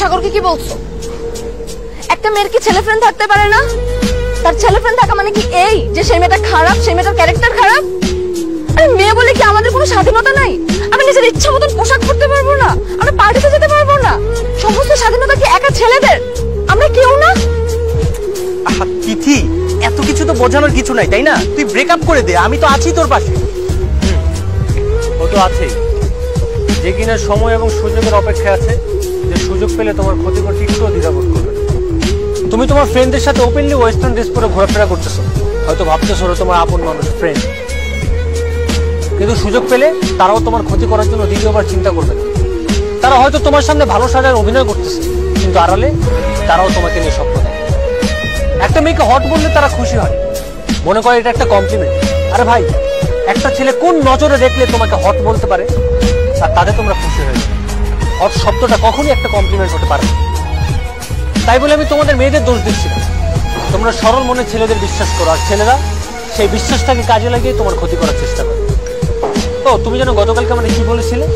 সাগরকে কি বলছো? একটা মেয়ের কি ছেলে ফ্রেন্ড থাকতে পারে না? তার ছেলে ফ্রেন্ড থাকা মানে কি এই যে সেই মেয়েটা খারাপ, সেই মেয়েটার ক্যারেক্টার খারাপ? আরে মেয়ে বলে কি আমাদের কোনো স্বাধীনতা নাই? আমি নিজের ইচ্ছা মতন পোশাক পরতে পারবো না, আমরা পার্টিতে যেতে পারবো না? সমস্ত স্বাধীনতা কি একা ছেলেদের? আমরা কেউ না? তিথি, এত কিছু তো বোঝানোর কিছু নাই, তাই না? তুই ব্রেকআপ করে দে, আমি তো আছি তোর পাশে। ও তো আছেই, যে কিনা সময় এবং সুযোগের অপেক্ষায় আছে, যে সুযোগ পেলে তোমার ক্ষতি করতে একটুও দ্বিধাবোধ করবে। তুমি তোমার ফ্রেন্ডদের সাথে ওপেনলি ওয়েস্টার্ন ড্রেস পরে ঘোরাফেরা করতেছো, হয়তো ভাবতেছো ওরা তোমার আপন মানুষ, ফ্রেন্ড, কিন্তু সুযোগ পেলে তারাও তোমার ক্ষতি করার জন্য দ্বিতীয়বার চিন্তা করবে না। তারা হয়তো তোমার সামনে ভালো সাজার অভিনয় করতেছে, কিন্তু আড়ালে তারাও তোমাকে নিয়ে স্বপ্ন দেয়। একটা মেয়েকে হট বললে তারা খুশি হয়, মনে করে এটা একটা কমপ্লিমেন্ট। আরে ভাই, একটা ছেলে কোন নজরে দেখলে তোমাকে হট বলতে পারে আর তাতে তোমরা খুশি হয়ে যাবে। হট শব্দটা কখনই একটা কমপ্লিমেন্ট হতে পারে না। তাই বলে আমি তোমাদের মেয়েদের দোষ দিচ্ছি না, তোমরা সরল মনে ছেলেদের বিশ্বাস করো, আর ছেলেরা সেই বিশ্বাসটাকে কাজে লাগিয়ে তোমার ক্ষতি করার চেষ্টা করে। তো তুমি যেন গতকালকে মানে কি বলেছিলে,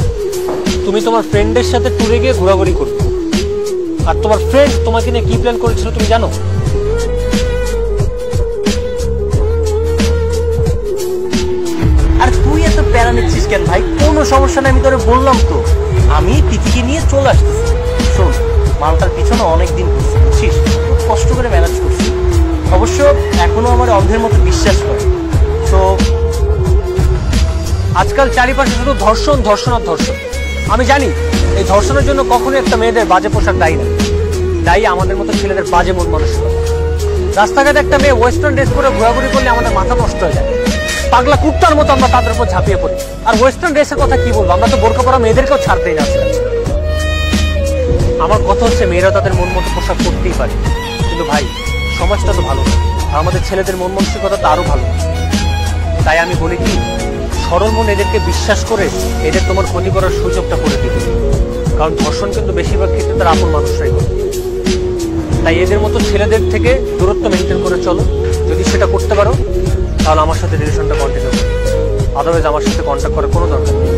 তুমি তোমার ফ্রেন্ডের সাথে ট্যুরে গিয়ে ঘোরাঘুরি করবে, আর তোমার ফ্রেন্ড তোমাকে নিয়ে কি প্ল্যান করেছিল তুমি জানো? আর তুই এত প্যারা নিচ্ছিস কেন ভাই? কোনো সমস্যা নেই, আমি তোরে বললাম তো আমি তিথিকে নিয়ে চলে আসতেছি। শোন, মালটার পিছনে অনেকদিন ঘুরছি, বুঝছিস, খুব কষ্ট করে ম্যানেজ করছি। অবশ্য এখনো আমার অন্ধের মতো বিশ্বাস করে। তো আজকাল চারিপাশে শুধু ধর্ষণ, ধর্ষণ আর ধর্ষণ। আমি জানি এই ধর্ষণের জন্য কখনোই একটা মেয়েদের বাজে পোশাক দায়ী না, দায়ী আমাদের মতো ছেলেদের বাজে মন মানসিকতা। রাস্তাঘাটে একটা মেয়ে ওয়েস্টার্ন ড্রেস পরে ঘোরাঘুরি করলে আমাদের মাথা নষ্ট হয়ে যায়, পাগলা কুত্তার মতো আমরা তাদের উপর ঝাঁপিয়ে পড়ি। আর ওয়েস্টার্ন ড্রেসের কথা কি বলবো, আমরা তো বোরকা পরা মেয়েদেরকেও ছাড়তেই না। আমার কথা হচ্ছে মেয়েরা তাদের মন মতো পোশাক পরতেই পারে, কিন্তু ভাই সমাজটা তো ভালো না, আমাদের ছেলেদের মন মানসিকতা তো আরো ভালো। তাই আমি বলি কি, সরল মন এদেরকে বিশ্বাস করে এদের তোমার ক্ষতি করার সুযোগটা করে দিবে, কারণ ধর্ষণ কিন্তু বেশিরভাগ ক্ষেত্রে তার আপন মানুষরাই করে। তাই এদের মতো ছেলেদের থেকে দূরত্ব মেনটেন করে চলো। যদি সেটা করতে পারো তাহলে আমার সাথে রিলেশনটা কন্টিনিউ করো, আদারওয়াইজ আমার সাথে কন্ট্যাক্ট করার কোনো দরকার নেই।